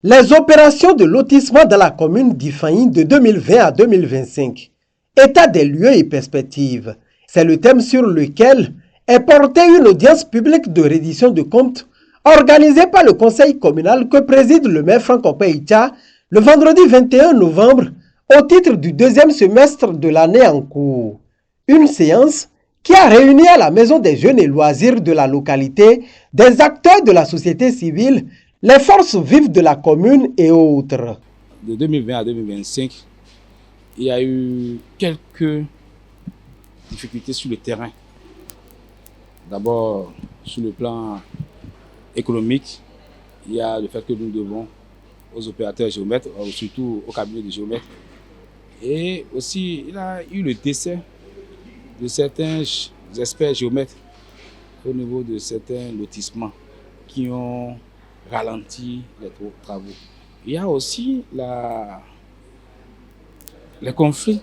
Les opérations de lotissement dans la commune d'Ifani de 2020 à 2025. État des lieux et perspectives. C'est le thème sur lequel est portée une audience publique de reddition de comptes organisée par le conseil communal que préside le maire Franck Opey-Ita le vendredi 21 novembre au titre du deuxième semestre de l'année en cours. Une séance qui a réuni à la Maison des Jeunes et Loisirs de la localité des acteurs de la société civile, les forces vives de la commune et autres. De 2020 à 2025, il y a eu quelques difficultés sur le terrain. D'abord, sur le plan économique, il y a le fait que nous devons aux opérateurs géomètres, surtout au cabinet de géomètres. Et aussi, il y a eu le décès de certains experts géomètres au niveau de certains lotissements qui ont ralenti les travaux. Il y a aussi les conflits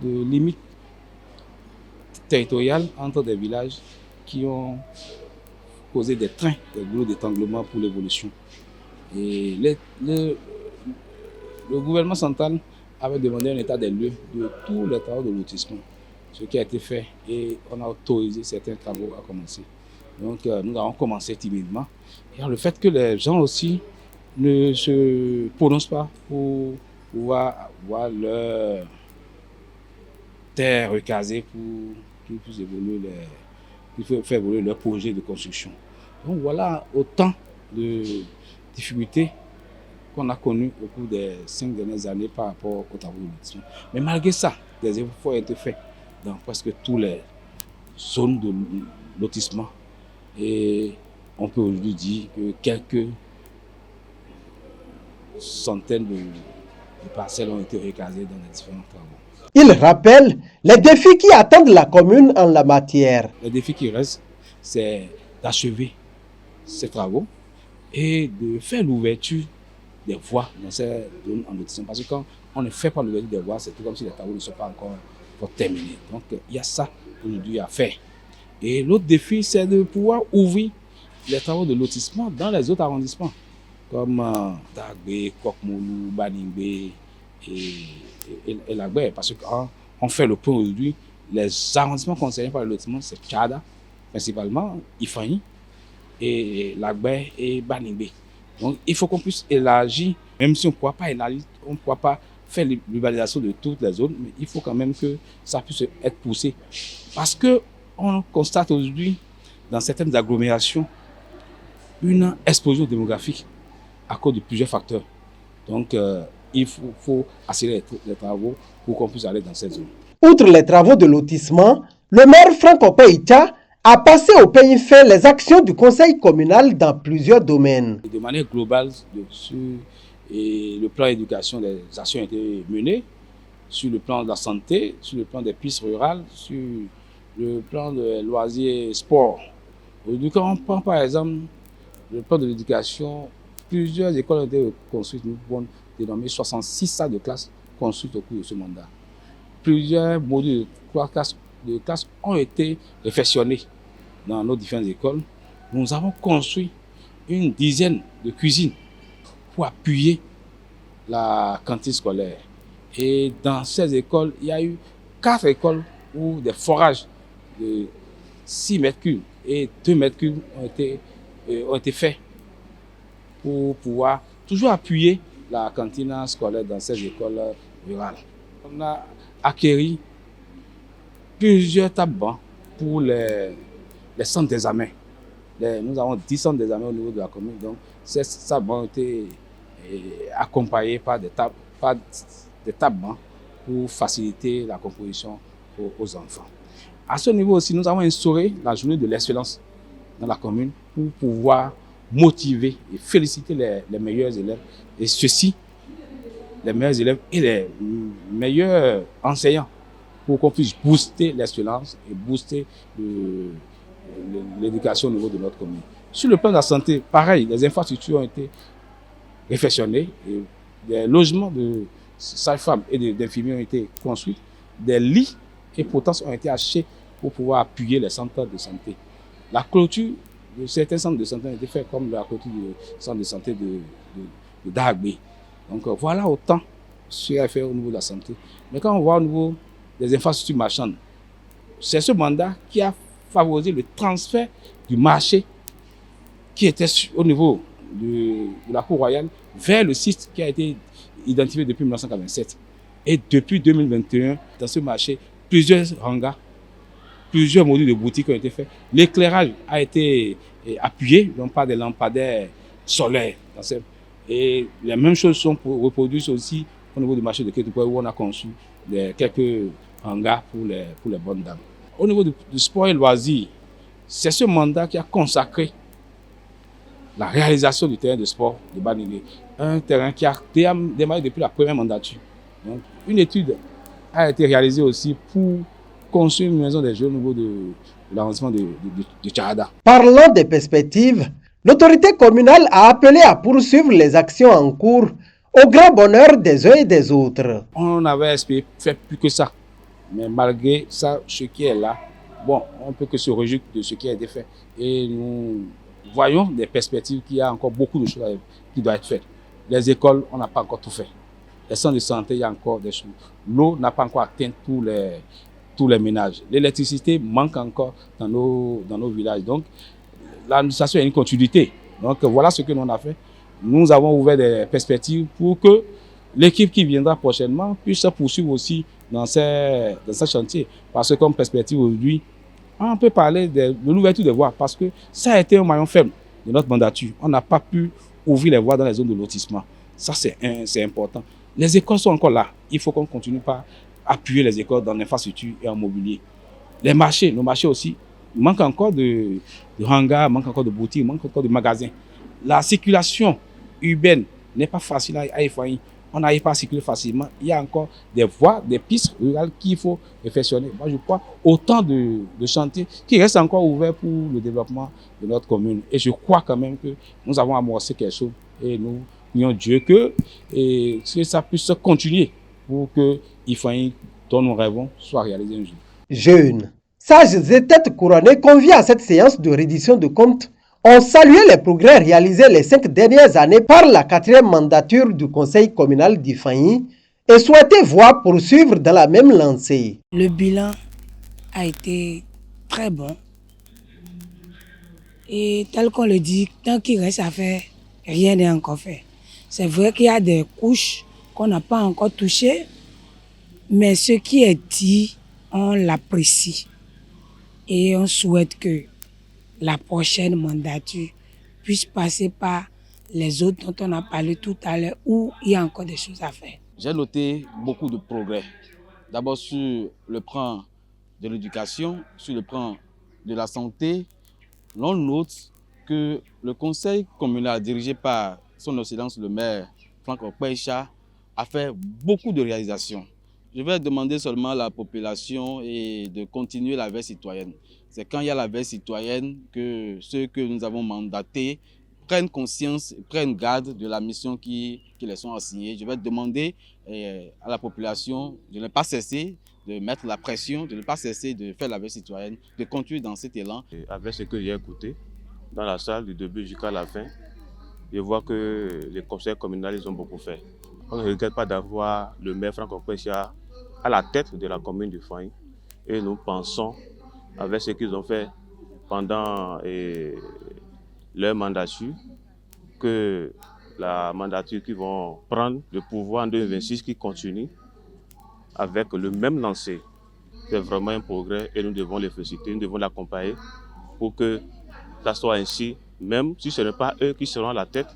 de limites territoriales entre des villages qui ont causé des trains, des gros d'étanglement pour l'évolution. Et le gouvernement central avait demandé un état des lieux de tous les travaux de lotissement, ce qui a été fait et on a autorisé certains travaux à commencer. Donc nous avons commencé timidement. Et le fait que les gens aussi ne se prononcent pas pour pouvoir avoir leur terre recasée pour qu'ils puissent faire évoluer leur projet de construction. Donc voilà autant de difficultés qu'on a connues au cours des 5 dernières années par rapport aux travaux de lotissement. Mais malgré ça, des efforts ont été faits dans presque toutes les zones de lotissement. Et on peut aujourd'hui dire que quelques centaines de parcelles ont été recasées dans les différents travaux. Il rappelle les défis qui attendent la commune en la matière. Le défi qui reste, c'est d'achever ces travaux et de faire l'ouverture des voies dans ces zones en lotissement. Parce que quand on ne fait pas l'ouverture des voies, c'est tout comme si les travaux ne sont pas encore terminés. Donc il y a ça aujourd'hui à faire. Et l'autre défi, c'est de pouvoir ouvrir les travaux de lotissement dans les autres arrondissements, comme Dagbé, Kokmoulou, Baningbe et Lagbé. Parce qu'on fait le point aujourd'hui, les arrondissements concernés par le lotissement, c'est Tchada, principalement, Ifani, et Lagbé et Baningbe. Donc il faut qu'on puisse élargir, même si on ne pourra pas élargir, on ne pourra pas faire l'urbanisation de toutes les zones, mais il faut quand même que ça puisse être poussé. Parce que on constate aujourd'hui, dans certaines agglomérations, une explosion démographique à cause de plusieurs facteurs. Donc, il faut accélérer les travaux pour qu'on puisse aller dans cette zone. Outre les travaux de lotissement, le maire Franck Opey-Ita a passé au pays fait les actions du conseil communal dans plusieurs domaines. De manière globale, sur le plan éducation, les actions ont été menées, sur le plan de la santé, sur le plan des pistes rurales, sur le plan de loisirs et sport. Aujourd'hui, quand on prend par exemple le plan de l'éducation, plusieurs écoles ont été construites. Nous pouvons dénommer 66 salles de classe construites au cours de ce mandat. Plusieurs modules de classe ont été réfectionnés dans nos différentes écoles. Nous avons construit une dizaine de cuisines pour appuyer la cantine scolaire. Et dans ces écoles, il y a eu 4 écoles où des forages de 6 mètres cubes et 2 mètres cubes ont été faits pour pouvoir toujours appuyer la cantine scolaire dans ces écoles rurales. On a acquis plusieurs tables-bancs pour les centres d'examen. Nous avons 10 centres d'examen au niveau de la commune, donc ces tables-bancs ont été accompagnés par des tables-bancs pour faciliter la composition aux enfants. À ce niveau aussi, nous avons instauré la journée de l'excellence dans la commune pour pouvoir motiver et féliciter les meilleurs élèves. Et ceux-ci, les meilleurs élèves et les meilleurs enseignants, pour qu'on puisse booster l'excellence et booster l'éducation au niveau de notre commune. Sur le plan de la santé, pareil, les infrastructures ont été réfectionnées, et des logements de sages-femmes et d'infirmiers ont été construits, des lits et potences ont été achetés pour pouvoir appuyer les centres de santé. La clôture de certains centres de santé a été faite comme la clôture du centre de santé de Dagbe. Donc voilà autant ce qu'il y a à faire au niveau de la santé. Mais quand on voit au niveau des infrastructures marchandes, c'est ce mandat qui a favorisé le transfert du marché qui était au niveau de la cour royale vers le site qui a été identifié depuis 1987. Et depuis 2021, dans ce marché, plusieurs hangars, plusieurs modules de boutiques ont été faits. L'éclairage a été appuyé, non pas des lampadaires solaires. Et les mêmes choses sont reproduites aussi au niveau du marché de Kétoupoua où on a conçu quelques hangars pour les bonnes dames. Au niveau du sport et loisirs, c'est ce mandat qui a consacré la réalisation du terrain de sport de Banigé. Un terrain qui a démarré depuis la première mandature. Donc, une étude a été réalisée aussi pour construire une maison des jeux au niveau de l'arrondissement de Tchada. Parlant des perspectives, l'autorité communale a appelé à poursuivre les actions en cours au grand bonheur des uns et des autres. On avait espéré faire plus que ça. Mais malgré ça, ce qui est là, bon, on ne peut que se réjouir de ce qui a été fait. Et nous voyons des perspectives qu'il y a encore beaucoup de choses qui doivent être faites. Les écoles, on n'a pas encore tout fait. Les centres de santé, il y a encore des choses. L'eau n'a pas encore atteint tous les ménages. L'électricité manque encore dans nos villages. Donc, l'administration a une continuité. Donc, voilà ce que nous avons fait. Nous avons ouvert des perspectives pour que l'équipe qui viendra prochainement puisse se poursuivre aussi dans ce chantier. Parce que comme perspective aujourd'hui, on peut parler de l'ouverture des voies parce que ça a été un maillon faible de notre mandature. On n'a pas pu ouvrir les voies dans les zones de lotissement. Ça, c'est important. Les écoles sont encore là. Il faut qu'on continue par appuyer les écoles dans l'infrastructure et en mobilier. Les marchés, nos marchés aussi, il manque encore de hangars, il manque encore de boutiques, il manque encore de magasins. La circulation urbaine n'est pas facile à Effaï. On n'arrive pas à circuler facilement. Il y a encore des voies, des pistes rurales qu'il faut réfectionner. Moi, je crois autant de chantiers qui restent encore ouverts pour le développement de notre commune. Et je crois quand même que nous avons amorcé quelque chose. Et nous prions Dieu que ça puisse continuer pour que Effaï, dont nous rêvons, soit réalisé un jour. Jeunes, sages et têtes couronnées conviés à cette séance de reddition de comptes ont salué les progrès réalisés les 5 dernières années par la 4e mandature du conseil communal d'Iffaï et souhaité voir poursuivre dans la même lancée. Le bilan a été très bon et tel qu'on le dit, tant qu'il reste à faire, rien n'est encore fait. C'est vrai qu'il y a des couches qu'on n'a pas encore touchées, mais ce qui est dit, on l'apprécie et on souhaite que la prochaine mandature puisse passer par les autres dont on a parlé tout à l'heure où il y a encore des choses à faire. J'ai noté beaucoup de progrès. D'abord sur le plan de l'éducation, sur le plan de la santé. L'on note que le conseil communal dirigé par son Excellence le maire Franck Okpecha a fait beaucoup de réalisations. Je vais demander seulement à la population et de continuer la veille citoyenne. C'est quand il y a la veille citoyenne que ceux que nous avons mandatés prennent conscience, prennent garde de la mission qui les sont assignée. Je vais demander à la population de ne pas cesser de mettre la pression, de ne pas cesser de faire la veille citoyenne, de continuer dans cet élan. Et avec ce que j'ai écouté dans la salle du début jusqu'à la fin, je vois que les conseils communaux ils ont beaucoup fait. On ne regrette pas d'avoir le maire Franck Okpecha à la tête de la commune du Faï. Et nous pensons, avec ce qu'ils ont fait pendant leur mandature, que la mandature qu'ils vont prendre le pouvoir en 2026 qui continue avec le même lancer. C'est vraiment un progrès et nous devons les féliciter, nous devons l'accompagner pour que ça soit ainsi, même si ce n'est pas eux qui seront à la tête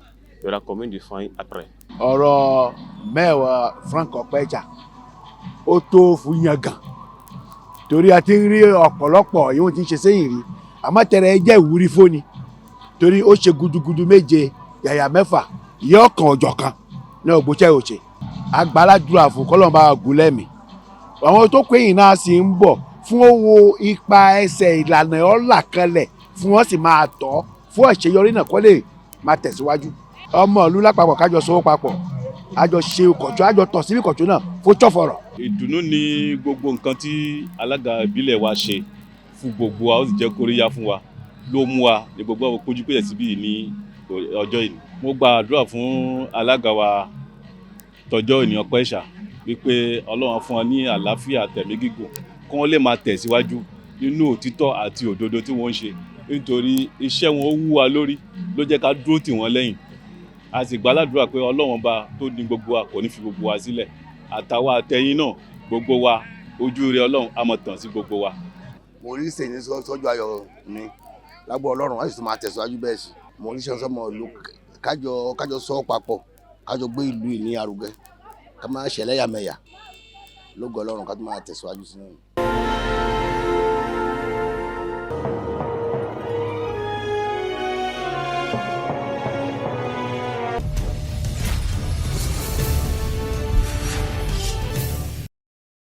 de la commune du Faï après. Ọ̀rọ̀ mẹ́wàá Franck Okpecha ó tó fún yangàn torí a ti ń rí ọ̀pọ̀lọpọ̀ yìí wọ́n ti ń ṣe sẹ́yìn rí àmọ́ tẹ̀rẹ̀ jẹ́ ìwúrí fóni torí ó ṣe gudugudu méje yàyà mẹ́fà ìyá ọ̀kan ọ̀jọ̀kan ní ògbóṣẹ́ òṣè agbáládùúrà fún kọ́lọ́mbà gúnlẹ́mì àwọn tó péyìn náà sì ń bọ̀ fún owó ipa ẹsẹ̀ ìlànà ọ̀là kanlẹ̀ fún wọn sì máa tọ́ fún àṣeyọrí náà kó lè máa tẹ̀síwájú ọmọ ìlú lápapọ̀ kájọ sowó papọ̀ àjọ ṣe kọ̀tún àjọ tọ̀ síbi kọ̀tún náà fún tọ́fọ̀rọ̀. Ìdùnnú ni gbogbo nǹkan tí alága ìbílẹ̀ wa ṣe fún gbogbo wa ó sì jẹ́ kóríyá fún wa ló mú wa ní gbogbo àwọn kojú péye síbí ní ọjọ́ yìí. mo gba àdúrà fún alága wa tọjọ́ ènìyàn pẹ́ṣà wípé Ọlọ́run fún wọn ní àlàáfíà tẹ̀mí gígùn kí wọ́n lè máa tẹ̀síwájú nínú òtítọ́ àti òdodo tí wọ́n ń ṣe nítorí iṣẹ́ wọn ó wú wa lórí ló jẹ́ ká dúró tì wọ́n lẹ́yìn a sì gbàládùra pé Ọlọ́run bá tó ní gbogbo wa kò ní fi gbogbo wa sílẹ̀ àtàwa àtẹ̀yin náà gbogbo wa ojú rere Ọlọ́run á máa tàn sí gbogbo wa. mo rí sèyí sọ́jú ayọ̀ mi lágbo Ọlọ́run wá sì tún máa tẹ̀síwájú bẹ́ẹ̀ sí mo rí sọ́mọ ìlú kájọ sọ papọ̀ kájọ gbé ìlú yìí ní arugẹ ká máa ṣẹlẹ́yàmẹ̀yà lógo Ọlọ́run ká tún máa tẹ̀síwájú sínú.